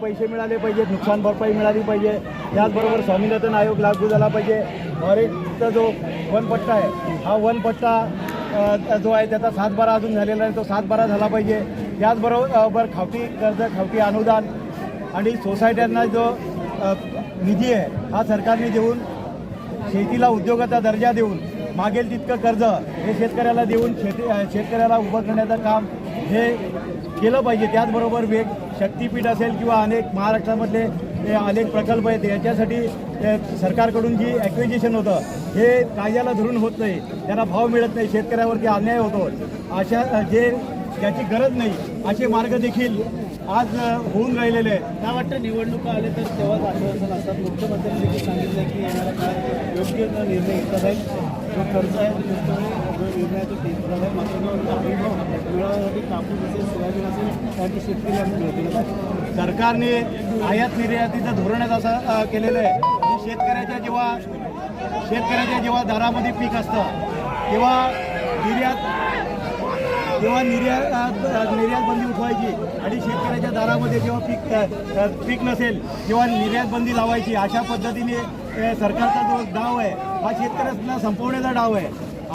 पैसे मिळाले पाहिजेत, नुकसान भरपाई मिळाली पाहिजे, त्याचबरोबर स्वामीनाथन आयोग लागू झाला पाहिजे. फॉरेस्टचा जो वनपट्टा आहे हा वनपट्टा जो आहे त्याचा 7/12 अजून झालेला आहे, तो 7/12 झाला पाहिजे. त्याचबरोबर खावटी कर्ज, खावटी अनुदान आणि सोसायट्यांना जो निधी आहे हा सरकारने देऊन शेतीला उद्योगाचा दर्जा देऊन मागेल तितकं कर्ज हे शेतकऱ्याला देऊन शेतकऱ्याला उभं करण्याचं काम हे केलं पाहिजे. त्याचबरोबर शक्तीपीठ असेल किंवा अनेक महाराष्ट्रामधले अनेक प्रकल्प आहेत याच्यासाठी सरकारकडून जी ॲक्विजिशन होतं हे कायद्याला धरून होत नाही, त्यांना भाव मिळत नाही, शेतकऱ्यावरती अन्याय होतो. अशा ज्याची गरज नाही असे मार्ग देखील आज होऊन राहिलेले आहेत. काय वाटतं निवडणुका आले तर तेव्हाच आश्वासन असतात. मुख्यमंत्र्यांनी देखील सांगितलं की येणाऱ्या काळात योग्य निर्णय घेतला जाईल. जो खर्च आहे जो निर्णयाचा घेतला जाईल. मात्र मिळवण्यासाठी कापूस असेल, सोयाबीन असेल त्यासाठी शेतकऱ्यांना मिळतील. सरकारने आयात निर्यातीचं धोरणच असं केलेलं आहे की शेतकऱ्याच्या जेव्हा दारामध्ये पीक असतं तेव्हा निर्यात बंदी उठवायची आणि शेतकऱ्याच्या दारामध्ये जेव्हा पीक नसेल तेव्हा निर्यात बंदी लावायची. अशा पद्धतीने सरकारचा जो डाव आहे हा शेतकऱ्यांना संपवण्याचा डाव आहे.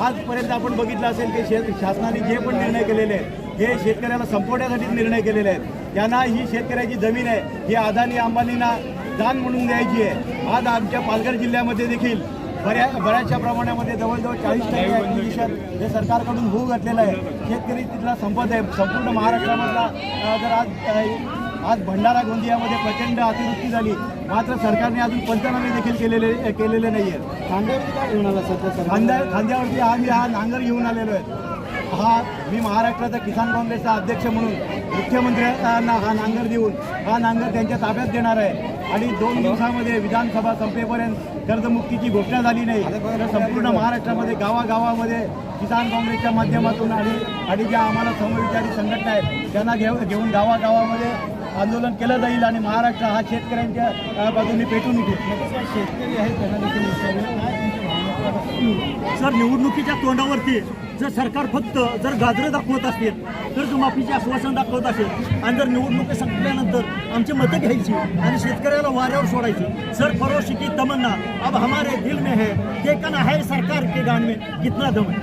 आजपर्यंत आपण बघितलं असेल की शासनाने जे पण निर्णय केलेले आहेत हे शेतकऱ्याला संपवण्यासाठीच निर्णय केलेले आहेत. त्यांना ही शेतकऱ्याची जमीन आहे ही अदानी अंबानींना दान म्हणून द्यायची आहे. आज आमच्या पालघर जिल्ह्यामध्ये देखील बऱ्याचशा प्रमाणामध्ये जवळजवळ 40% ॲक्विजिशन हे सरकारकडून होऊ घातलेलं आहे. शेतकरी तिथला संपत आहे. संपूर्ण महाराष्ट्रामधला जर आज भंडारा गोंदियामध्ये प्रचंड अतिवृष्टी झाली, मात्र सरकारने अजून पंचनामे देखील केलेले नाही आहेत. खांद्यावरती काय घेऊन आला सध्या? खांद्यावरती आम्ही हा नांगर घेऊन आलेलो आहे. मी महाराष्ट्राचा किसान काँग्रेसचा अध्यक्ष म्हणून मुख्यमंत्र्यांना हा नांगर देऊन हा नांगर त्यांच्या ताब्यात देणार आहे. आणि 2 दिवसामध्ये विधानसभा संपेपर्यंत कर्जमुक्तीची घोषणा झाली नाही तर संपूर्ण महाराष्ट्रामध्ये गावागावामध्ये किसान काँग्रेसच्या माध्यमातून आणि ज्या आम्हाला समविचारी संघटना आहेत त्यांना घेऊन गावागावामध्ये आंदोलन केलं जाईल आणि महाराष्ट्र हा शेतकऱ्यांच्या बाजूने पेटून उठेल. शेतकरी आहेत त्यांना देखील सर, निवडणुकीच्या तोंडावरती जर सरकार फक्त जर गाजरं दाखवत असेल, कर्जमाफीचे आश्वासन दाखवत असेल आणि जर निवडणुकी संपल्यानंतर आमची मतं घ्यायची आणि शेतकऱ्याला वाऱ्यावर सोडायची. सर, फरोशी की तमन्ना अब हमारे दिल में है, देखना है सरकार के गान में कितना दम है.